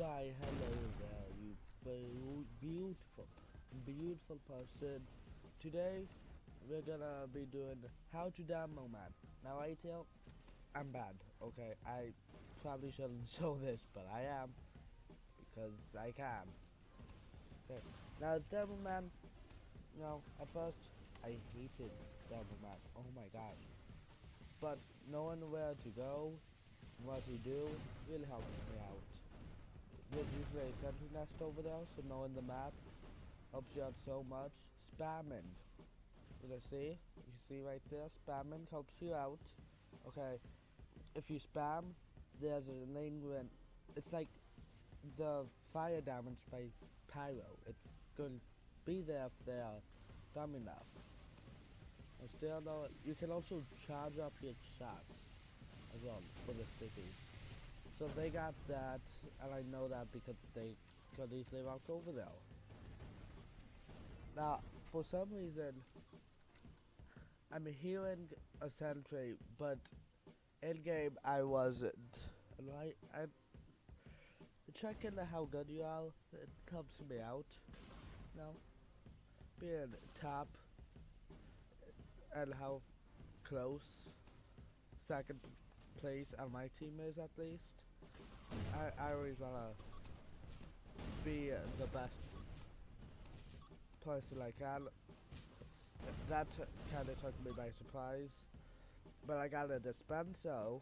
Why, hello there, you beautiful, beautiful person. Today, we're gonna be doing how to demoman. Now, I tell, I'm bad, okay? I probably shouldn't show this, but I am, because I can. Okay, now it's demoman. At first, I hated demoman. Oh my gosh. But knowing where to go, what to do, really helped me out. There's usually a sentry nest over there, so knowing the map helps you out so much. Spamming. Did I see? You see right there? Spamming helps you out. Okay, if you spam, there's a lane when it's like the fire damage by pyro. It's going to be there if they are dumb enough. And still though, you can also charge up your shots as well for the stickies. So they got that, and I know that because they could easily walk over there. Now, for some reason, I'm hearing a sentry, but in game I wasn't. And I'm checking how good you are. It helps me out. Now, being top and how close second place on my team is at least. I always wanna be the best person I can. That kind of took me by surprise. But I got a dispenser,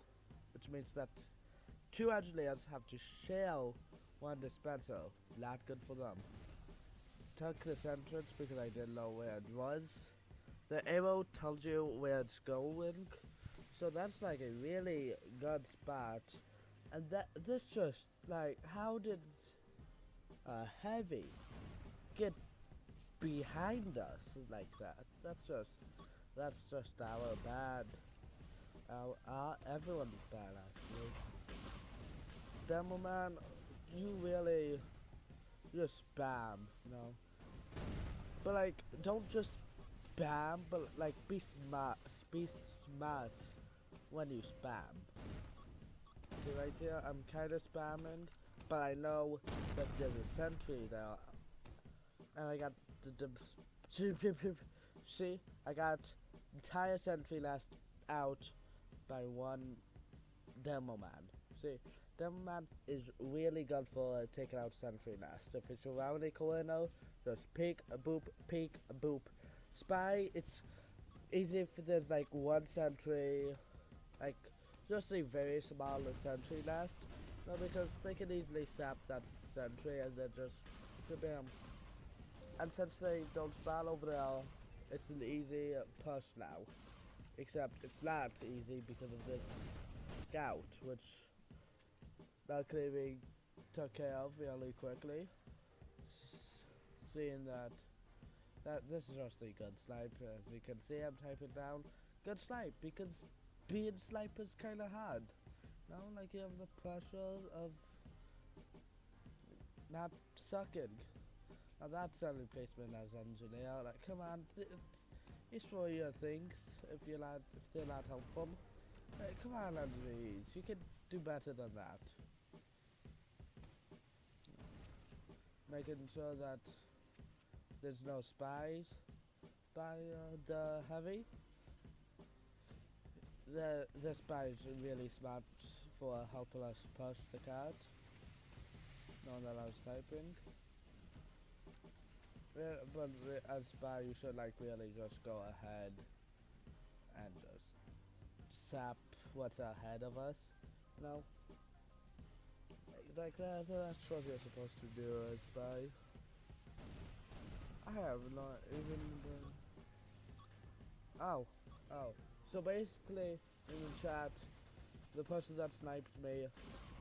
which means that two engineers have to share one dispenser. Not good for them. Took this entrance because I didn't know where it was. The arrow tells you where it's going. So that's like a really good spot. And this just, like, how did Heavy get behind us like that? That's just our bad. Everyone's bad actually. Demo man, you really just spam, you know. But like, don't just spam, but like be smart when you spam. See right here, I'm kind of spamming, but I know that there's a sentry there, and I got the see, I got the entire sentry last out by one demo man. See, demo man is really good for taking out sentry nest. If it's around a corner, just peek a boop, peek a boop. Spy, it's easy if there's like one sentry, like just a very small sentry nest. No, because they can easily sap that sentry and then just bam. And since they don't spawn over there, it's an easy push now. Except it's not easy because of this scout, which luckily we took care of really quickly. Seeing that this is just a good snipe, as you can see I'm typing down good snipe, because being snipe is kinda hard. You know, like you have the pressure of not sucking. Now that's selling placement as engineer, like come on, destroy your things if they're not helpful. Come on, engineers, you can do better than that. Making sure that there's no spies by the heavy. The spies are really smart for helping us push the card. Knowing that I was typing. Yeah, but as spy you should like really just go ahead and just sap what's ahead of us. You know? Like that's what you're supposed to do as spy. I have not even been... Oh. So basically, in the chat, the person that sniped me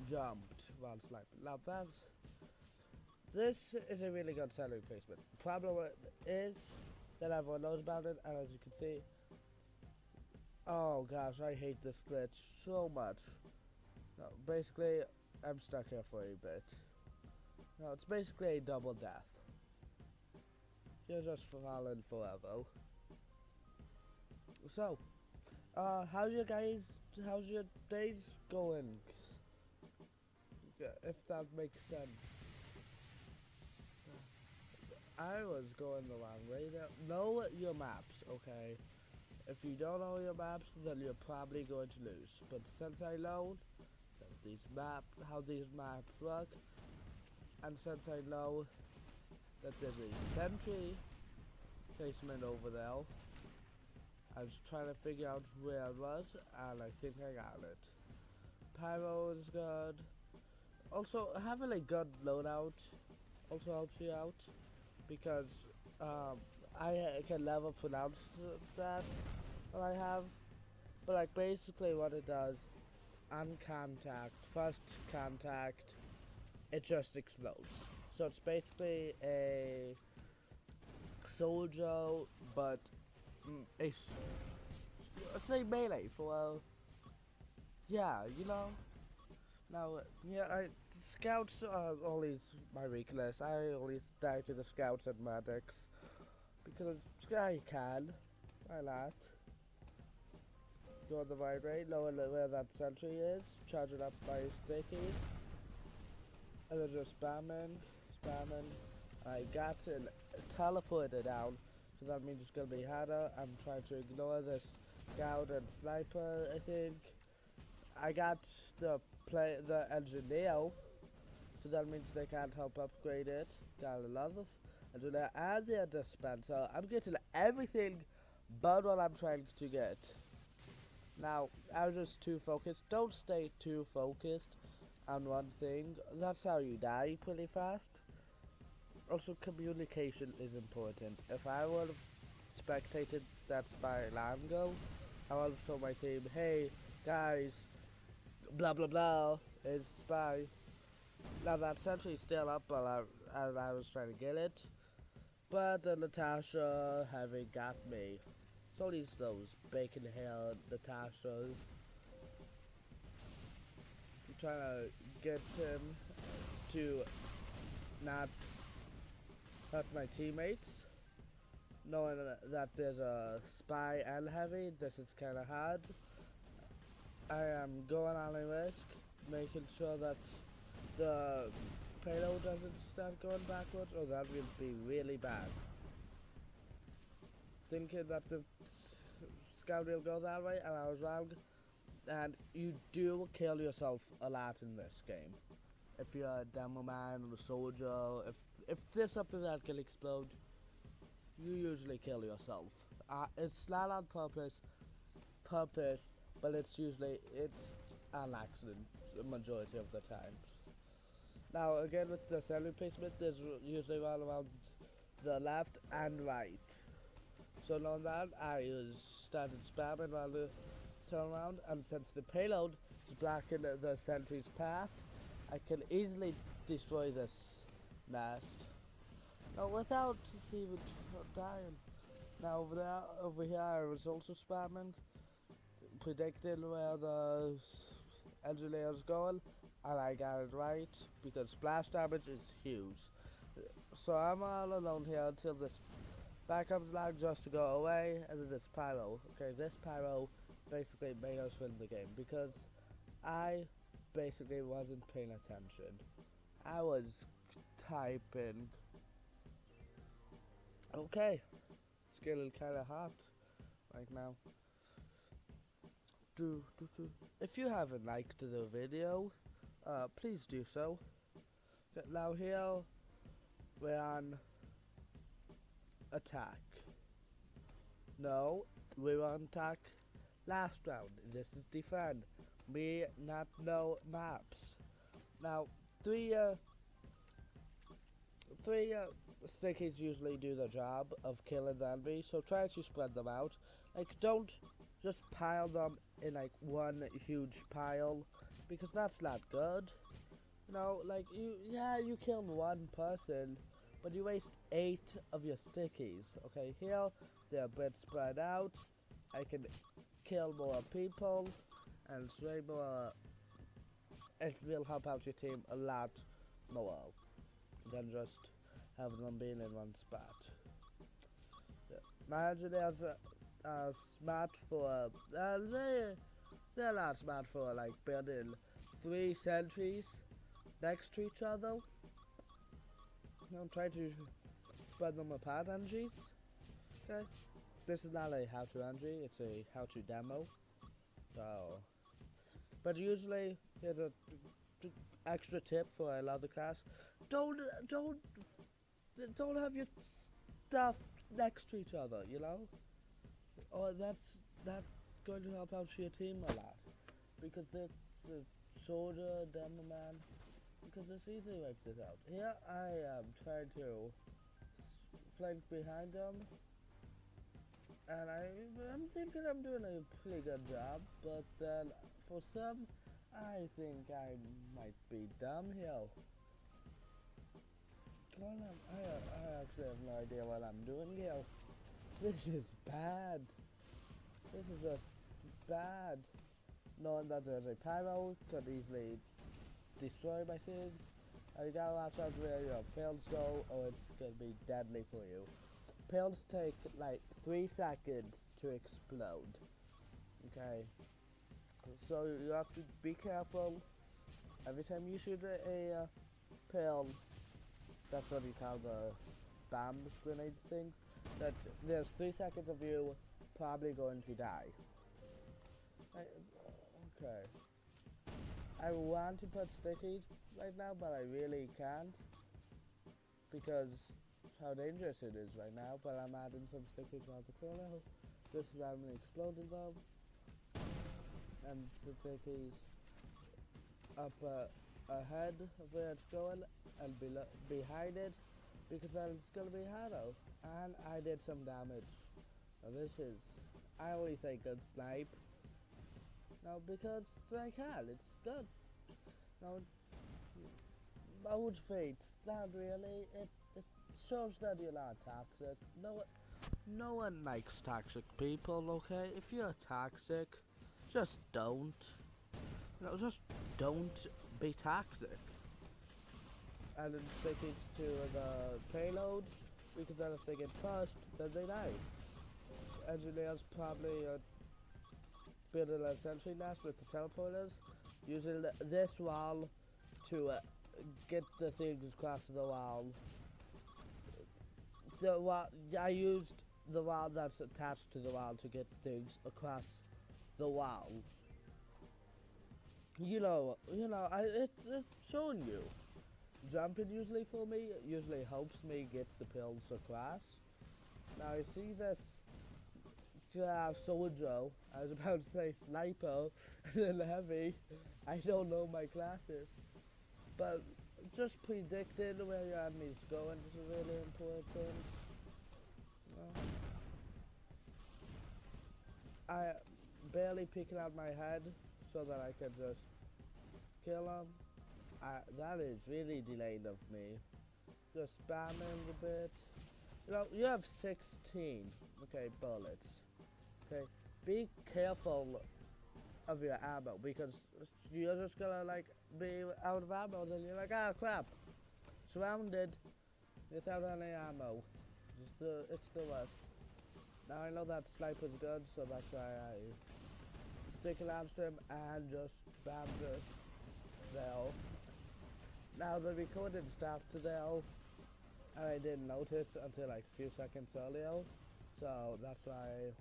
jumped while sniping. Now this is a really good salary placement. The problem is that everyone knows about it, and as you can see, oh gosh, I hate this glitch so much. No, basically, I'm stuck here for a bit. No, it's basically a double death. You're just falling forever. So, how's your days going? if that makes sense. I was going the wrong way there. Know your maps, okay? If you don't know your maps, then you're probably going to lose. But since I know how these maps work, and since I know that there's a sentry placement over there, I was trying to figure out where it was, and I think I got it. Pyro is good. Also, having a good loadout also helps you out, because um, I can never pronounce that I have, but like basically what it does, on contact, first contact, it just explodes. So it's basically a soldier, but let's say melee for yeah, you know. Now, yeah, scouts are always my weakness. I always die to the scouts and medics because I can. Why not? Go on the right way, know where that sentry is, charge it up by stickies, and then just spamming. I got to teleported down, so that means it's gonna be harder. I'm trying to ignore this scout and sniper, I think. I got the engineer, so that means they can't help upgrade it. Got a lot of engineer and the dispenser. I'm getting everything but what I'm trying to get. Now, I was just too focused. Don't stay too focused on one thing. That's how you die pretty fast. Also, communication is important. If I would have spectated that spy longer, I would have told my team, hey, guys, blah blah blah, is spy. Now that's actually still up while I was trying to get it. But Natasha having got me. So those bacon hair Natashas. I'm trying to get him to not hurt my teammates. Knowing that there's a spy and heavy, this is kind of hard. I am going on a risk, making sure that the payload doesn't start going backwards, or that will be really bad. Thinking that the scout will go that way, and I was wrong. And you do kill yourself a lot in this game. If you're a demoman or a soldier, if there's something that can explode, you usually kill yourself. It's not on purpose, but it's an accident the majority of the times. Now again with the center placement, there's usually one around the left and right. So knowing that, I started spamming while the turn around, and since the payload is blocking the sentry's path, I can easily destroy this nest. Now without even dying. Now over here, I was also spamming, predicting where the engineer is going, and I got it right because splash damage is huge. So I'm all alone here until this backup lag just to go away, and then this pyro. Okay, this pyro basically made us win the game because I basically wasn't paying attention. I was typing. Okay, it's getting kind of hot right now. If you haven't liked the video, please do so. Now here we're on attack. No, we're on attack last round. This is defend. Me not know maps. Now three stickies usually do the job of killing the enemy, so try to spread them out. Like, don't just pile them in like one huge pile, because that's not good. You know, like you killed one person, but you waste 8 of your stickies. Okay, here they're a bit spread out. I can kill more people, and it's way more. It will help out your team a lot more than just having them being in one spot. Yeah. My engineers are smart for they're not smart for like building 3 sentries next to each other. Try to spread them apart entries. Okay, this is not a how-to entry; it's a how-to demo. So, but usually here's a extra tip for a lot of class: don't don't don't have your stuff next to each other. Or that's going to help out your team a lot because the soldier, demo man, because it's easy to work this out. Here I am trying to flank behind them, and I'm thinking I'm doing a pretty good job, but then for some, I think I might be dumb here. I actually have no idea what I'm doing here. This is bad. This is just bad. Knowing that there's a pyro could easily destroy my things. And you gotta watch out where your pills go or it's gonna be deadly for you. Pills take like 3 seconds to explode. Okay. So you have to be careful. Every time you shoot a pill, that's what you call the bomb grenade things, that there's 3 seconds of you probably going to die. Okay. I want to put stickies right now, but I really can't because how dangerous it is right now, but I'm adding some stickies around the corner. This is randomly exploding them. And the stickies up ahead of where it's going and behind it because then it's going to be harder. And I did some damage. Now this is, I always say good snipe. Now because I can, it's good. Now, mode fates, not really. It shows that you're not toxic. No one likes toxic people, okay? If you're toxic, just don't. Just don't be toxic. And then stick it to the payload, because then if they get crushed, then they die. Engineers probably building a sentry nest with the teleporters, using this wall to get the things across the wall. I used the wall that's attached to the wall to get things across the wall. It's showing you. Jumping usually for me usually helps me get the pills across. Now you see this soldier, I was about to say sniper, and then heavy. I don't know my classes. But just predicting where your enemy's going is really important. I barely picking out my head so that I can just kill him. That is really delayed of me. Just spamming a bit. You have 16, bullets. Okay, be careful of your ammo because you're just gonna be out of ammo. Then you're like, ah, crap, surrounded without any ammo. It's the worst. Now I know that sniper's good, so that's why I stick against him and just spam this there. Now the recording stopped there, and I didn't notice until like a few seconds earlier, so that's why.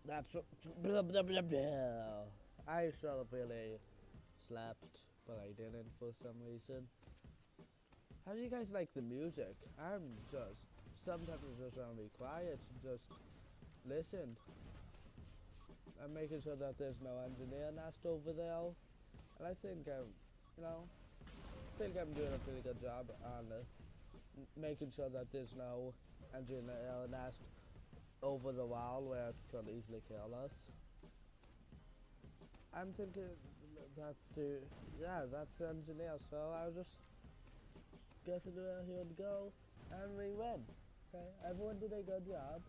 That's blah, blah, blah, blah. I should have really slept, but I didn't for some reason. How do you guys like the music? Sometimes I just want to be quiet and just listen. I'm making sure that there's no engineer nest over there, and I think I'm doing a pretty good job on making sure that there's no engineer nest over the wall where it could easily kill us. I'm thinking that's the engineer, so I'll just get to where he would go, and we win. Okay, everyone did a good job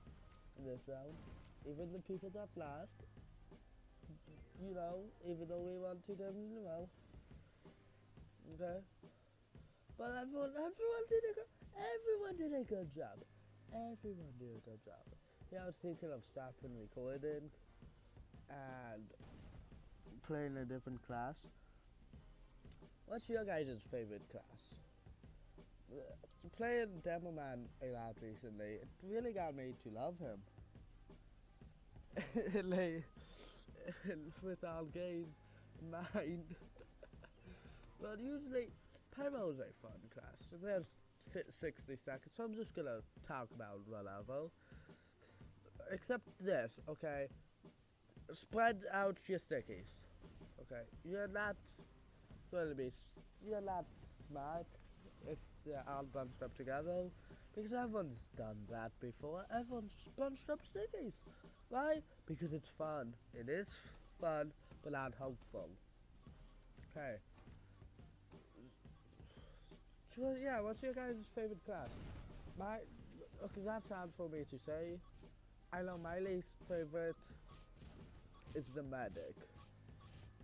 in this round, even the people that lost. Even though we wanted them in a row. Okay, but everyone did a good job. Everyone did a good job. Yeah, I was thinking of stopping recording and playing a different class. What's your guys' favorite class? Playing Demoman a lot recently, it really got me to love him. like, with all games in mind. But usually, Pyro is a fun class. So there's 60 seconds, so I'm just gonna talk about whatever. Except this, okay? Spread out your stickies. Okay, you're not smart if they're all bunched up together, because everyone's done that before. Everyone's bunched up stickies. Why? Because it's fun. It is fun, but not helpful. Okay. So yeah, what's your guys' favorite class? My okay, that's hard for me to say. I know my least favorite is the medic.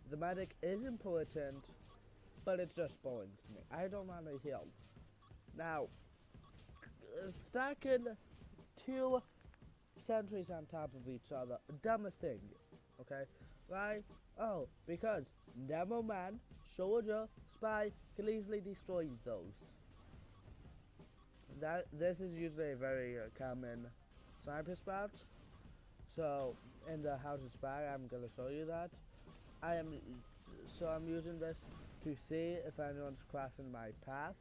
The medic is important, but it's just boring to me. I don't want to heal. Now, stacking two sentries on top of each other, dumbest thing. Okay, why? Oh, because Demo Man, Soldier, Spy can easily destroy those. This is usually a very common sniper spot. So in the How to Spy, I'm gonna show you that. I am I'm using this to see if anyone's crossing my path.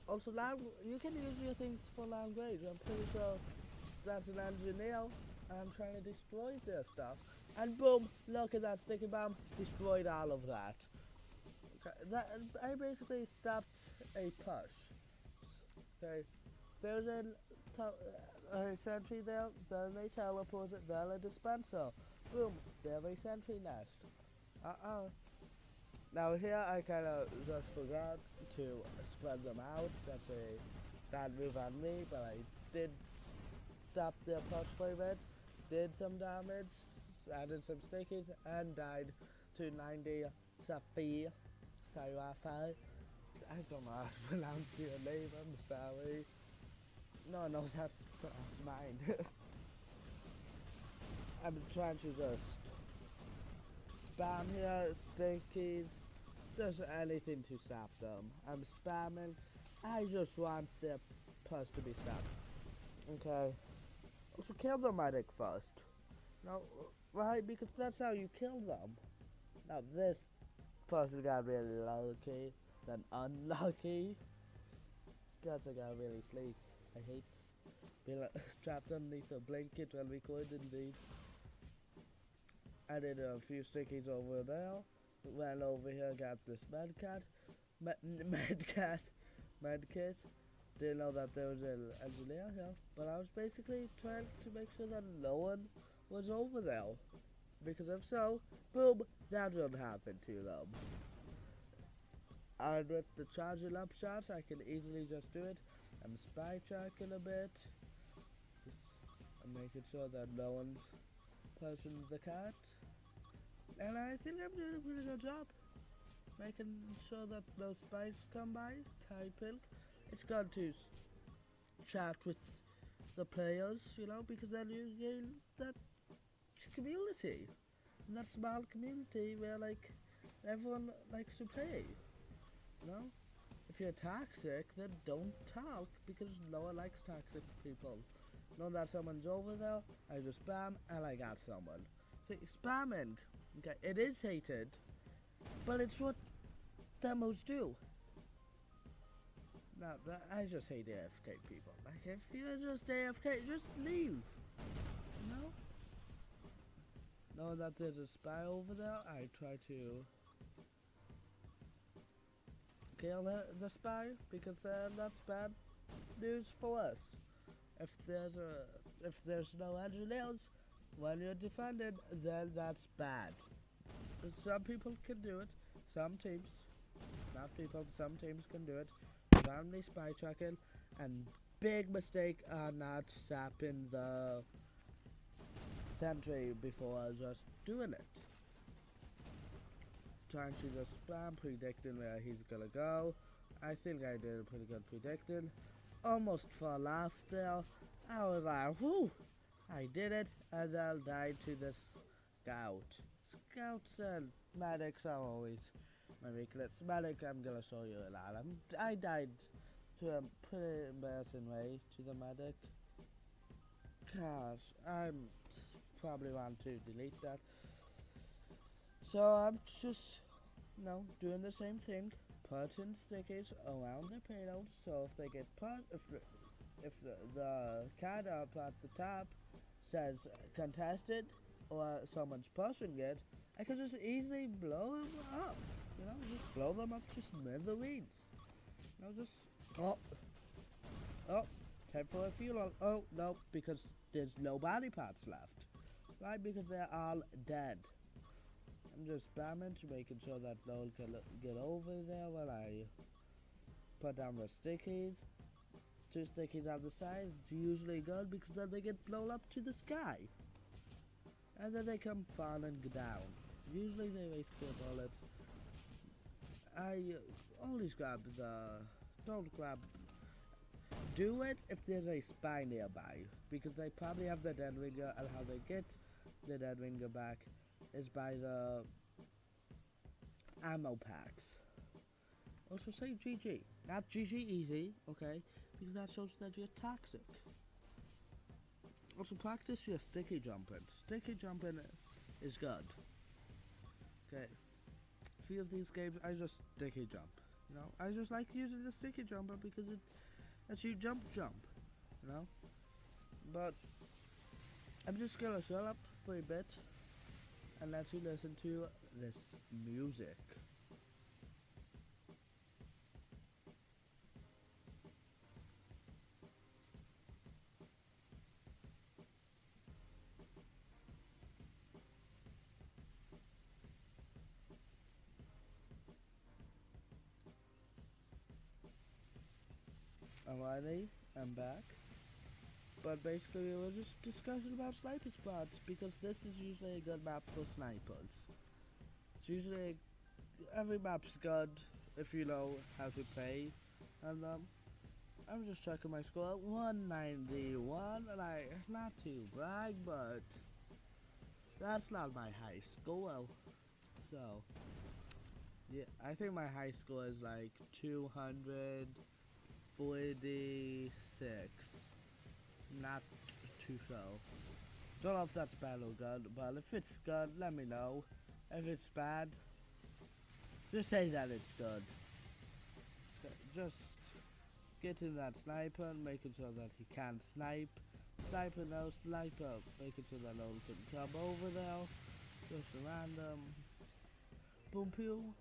Also, you can use your things for long range. I'm pretty sure that's an engineer. I'm trying to destroy their stuff. And boom, look at that sticky bomb. Destroyed all of that. Okay, I basically stopped a push. Okay, there's a sentry there, then a teleporter, then a dispenser. Boom, there's a sentry nest. Now here I kind of just forgot to spread them out. That's a bad move on me, but I did stop their push for a bit, did some damage, added some stickies, and died to 90 Safi. Sayafai. I don't know how to pronounce your name, I'm sorry. No, that's mine. I'm trying to just spam here, stickies, just anything to stop them. I'm spamming. I just want the push to be stopped. Okay. So kill the medic first. No, right? Because that's how you kill them. Now this person got really lucky, then unlucky. Guess I got really sleeps. I hate being trapped underneath a blanket while recording these. I did a few stickies over there. Went over here, got this medkit. Didn't know that there was an engineer here, but I was basically trying to make sure that no one was over there. Because if so, boom, that would happen to them. And with the charging up shots, I can easily just do it. I'm spy tracking a bit. I'm making sure that no one's pushing the cat. And I think I'm doing a pretty good job. Making sure that those spies come by, typing. It's got to chat with the players, because then you gain that community. And that small community where, everyone likes to play. If you're toxic, then don't talk, because no one likes toxic people. Know that someone's over there, I just spam, and I got someone. See, spamming, okay, it is hated, but it's what demos do. Now, I just hate AFK people. Like, if you're just AFK, just leave. Knowing that there's a spy over there, I try to kill the spy, because that's bad news for us. If there's no engineers when you're defended, then that's bad. Some people can do it. Some teams, not people, some teams can do it. Randomly spy tracking, and big mistake on not sapping the sentry before just doing it. Trying to just spam, predicting where he's gonna go. I think I did a pretty good predicting. Almost fell off there. I was like, whoo! I did it, and then died to the scout. Scouts and medics are always my weakness. Medic, I'm gonna show you a lot. I died to a pretty embarrassing way to the medic. Gosh, I'm probably want to delete that. So I'm just, doing the same thing. Putting stickers around the payload, so if they get put, if the card up at the top says contested or someone's pushing it, I can just easily blow them up. Just blow them up to smithereens. Just oh, oh, time for a fuel. Oh no, because there's no body parts left. Right, because they're all dead. I'm just spamming to making sure that no one can get over there while I put down the stickies. 2 stickies on the side, usually good because then they get blown up to the sky. And then they come falling down. Usually they waste their bullets. I always grab do it if there's a spy nearby, because they probably have the dead ringer, and how they get the dead ringer back is by the ammo packs. Also say GG, not GG easy, okay, because that shows that you're toxic. Also practice your sticky jumping. Sticky jumping is good. Okay, a few of these games I just sticky jump. I just like using the sticky jumper because it lets you jump, But I'm just gonna shut up for a bit and let you listen to this music. Alrighty, I'm back. But basically we were just discussing about sniper spots because this is usually a good map for snipers. It's usually every map's good if you know how to play. And I'm just checking my score, 191, and not to brag, but that's not my high score. So yeah, I think my high score is like 246. Not too sure. Don't know if that's bad or good, but if it's good, let me know. If it's bad, just say that it's good. Just getting that sniper and making sure that he can't snipe. Sniper, no sniper. Making sure that no one can come over there. Just a random boom pew.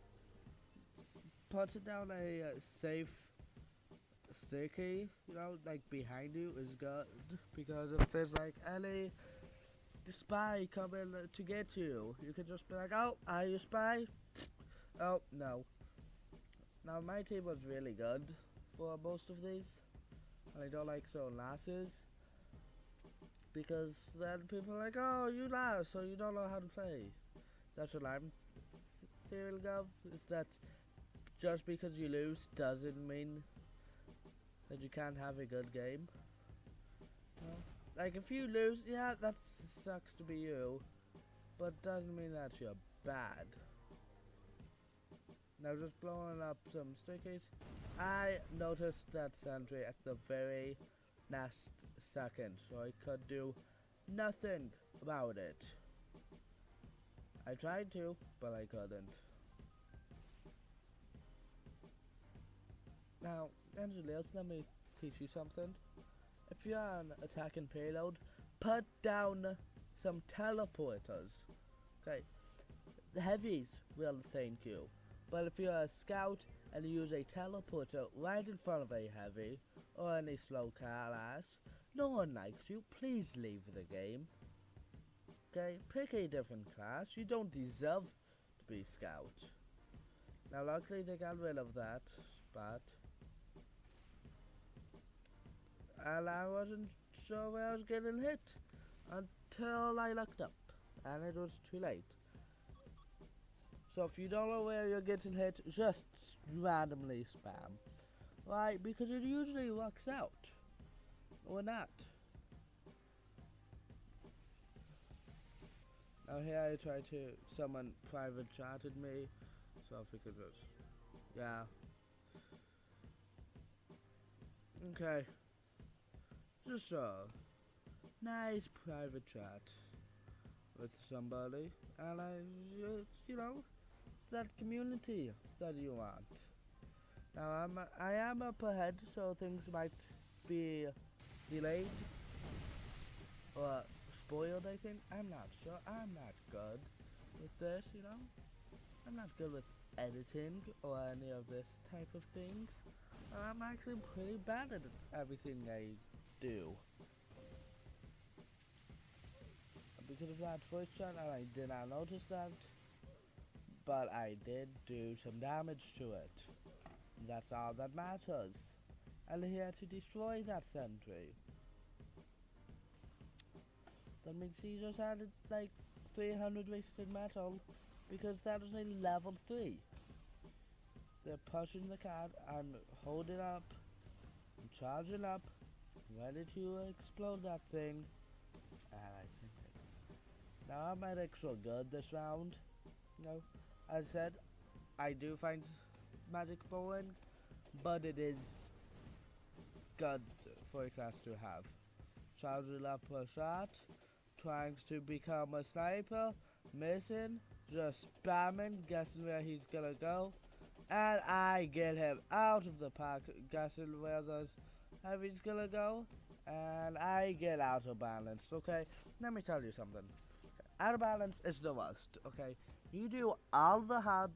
Put it down a safe sticky, like behind you is good, because if there's like any spy coming to get you, you can just be like, oh, are you spy? Oh, no. Now my team was really good for most of these, and I don't like showing losses, because then people are like, oh, you lost, so you don't know how to play. That's what I'm feeling of, is that just because you lose doesn't mean that you can't have a good game. Like if you lose, yeah, that sucks to be you, but doesn't mean that you're bad. Now just blowing up some stickies. I noticed that sentry at the very last second, so I could do nothing about it. I tried to, but I couldn't. Now, engineers, let me teach you something. If you're an attacking payload, put down some teleporters. Okay, the heavies will thank you. But if you're a scout and you use a teleporter right in front of a heavy or any slow class, no one likes you. Please leave the game. Okay, pick a different class. You don't deserve to be scout. Now, luckily they got rid of that spot. And I wasn't sure where I was getting hit until I looked up, and it was too late. So if you don't know where you're getting hit, just randomly spam. Right, because it usually works out. Or not. Now here I try to, someone private chatted me, So if we could just, yeah. Okay, just a nice private chat with somebody, and you know, it's that community that you want. Now I am up ahead, so things might be delayed or spoiled. I think I'm not sure. I'm not good with this, you know. I'm not good with editing or any of this type of things. I'm actually pretty bad at everything I do. Because of that voice chat, and I did not notice that, but I did do some damage to it. That's all that matters. And he had to destroy that sentry. That means he just added like 300 wasted metal because that was a level 3. They're pushing the card and holding up, and charging up, ready to explode that thing. And I think now I'm at extra good this round. You know, as I said, I do find magic bowling, but it is good for a class to have. Charging up a shot, trying to become a sniper, missing, just spamming, guessing where he's gonna go, and I get him out of the pack, guessing where the heavy's gonna go, and I get out of balance. Okay, let me tell you something. Out of balance is the worst. Okay, you do all the hard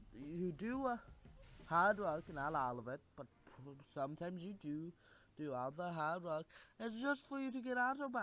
work, not all of it, but sometimes you do all the hard work. It's just for you to get out of balance.